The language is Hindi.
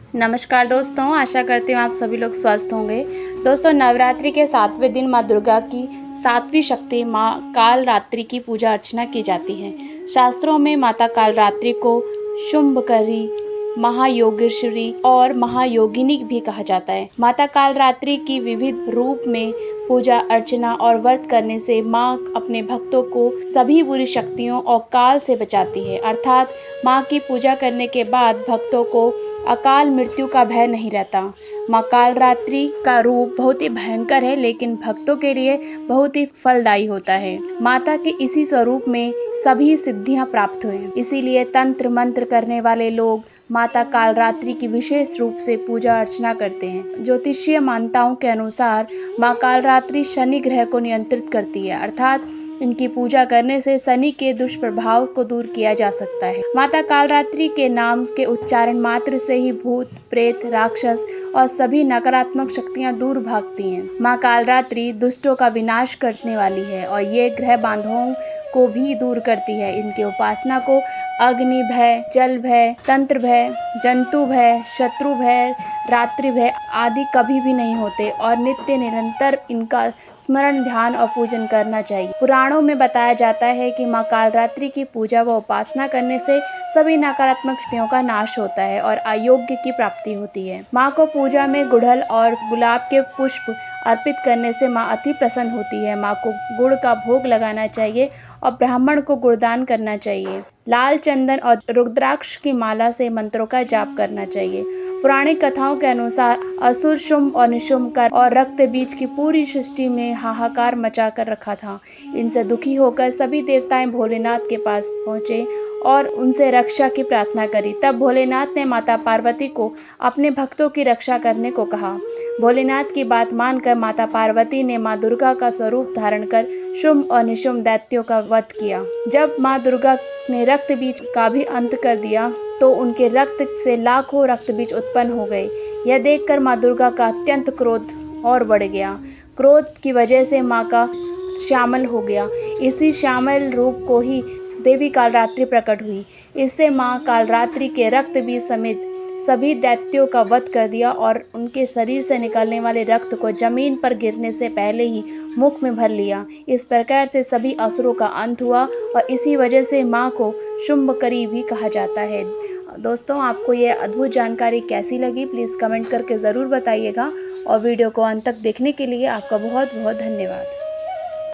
नमस्कार दोस्तों, आशा करती हूँ आप सभी लोग स्वस्थ होंगे। दोस्तों, नवरात्रि के 7वें दिन माँ दुर्गा की 7वीं शक्ति माँ कालरात्रि की पूजा अर्चना की जाती है। शास्त्रों में माता कालरात्रि को शुंभकरी, महायोगेश्वरी और महायोगिनी भी कहा जाता है। माता कालरात्रि की विविध रूप में पूजा अर्चना और व्रत करने से माँ अपने भक्तों को सभी बुरी शक्तियों और काल से बचाती है। अर्थात माँ की पूजा करने के बाद भक्तों को अकाल मृत्यु का भय नहीं रहता। माँ कालरात्रि का रूप बहुत ही भयंकर है, लेकिन भक्तों के लिए बहुत ही फलदायी होता है। माता के इसी स्वरूप में सभी सिद्धियां प्राप्त हुई, इसीलिए तंत्र मंत्र करने वाले लोग माता कालरात्रि की विशेष रूप से पूजा अर्चना करते हैं। ज्योतिषीय मान्यताओं के अनुसार माँ कालरात्रि शनि ग्रह को नियंत्रित करती है, अर्थात इनकी पूजा करने से शनि के दुष्प्रभाव को दूर किया जा सकता है। माता कालरात्रि के नाम के उच्चारण मात्र से ही भूत, प्रेत, राक्षस और सभी नकारात्मक शक्तियां दूर भागती हैं। माँ कालरात्रि दुष्टों का विनाश करने वाली है और ये ग्रह बांधों को भी दूर करती है। इनके उपासना को अग्नि भय, जल भय, तंत्र भय, जंतु भय, शत्रु भय, रात्रि भय आदि कभी भी नहीं होते और नित्य निरंतर इनका स्मरण, ध्यान और पूजन करना चाहिए। पुराणों में बताया जाता है कि माँ कालरात्रि की पूजा व उपासना करने से सभी नकारात्मक शक्तियों का नाश होता है और आरोग्य की प्राप्ति होती है। माँ को पूजा में गुड़हल और गुलाब के पुष्प अर्पित करने से माँ अति प्रसन्न होती है। माँ को गुड़ का भोग लगाना चाहिए और ब्राह्मण को गुड़दान करना चाहिए। लाल चंदन और रुद्राक्ष की माला से मंत्रों का जाप करना चाहिए। पुराणिक कथाओं के अनुसार असुर शुंभ और निशुंभ का और रक्त बीज की पूरी सृष्टि में हाहाकार मचा कर रखा था। इनसे दुखी होकर सभी देवताएं भोलेनाथ के पास पहुँचे और उनसे रक्षा की प्रार्थना करी। तब भोलेनाथ ने माता पार्वती को अपने भक्तों की रक्षा करने को कहा। भोलेनाथ की बात मानकर माता पार्वती ने माँ दुर्गा का स्वरूप धारण कर शुंभ और निशुंभ दैत्यों का वध किया। जब माँ दुर्गा ने रक्त बीज का भी अंत कर दिया तो उनके रक्त से लाखों रक्त बीज उत्पन्न हो गए। यह देखकर माँ दुर्गा का अत्यंत क्रोध और बढ़ गया। क्रोध की वजह से माँ का श्यामल हो गया। इसी श्यामल रूप को ही देवी कालरात्रि प्रकट हुई। इससे माँ कालरात्रि के रक्त बीज समेत सभी दैत्यों का वध कर दिया और उनके शरीर से निकलने वाले रक्त को जमीन पर गिरने से पहले ही मुख में भर लिया। इस प्रकार से सभी असुरों का अंत हुआ और इसी वजह से माँ को शुंभकरी भी कहा जाता है। दोस्तों, आपको ये अद्भुत जानकारी कैसी लगी प्लीज़ कमेंट करके ज़रूर बताइएगा और वीडियो को अंत तक देखने के लिए आपका बहुत बहुत धन्यवाद।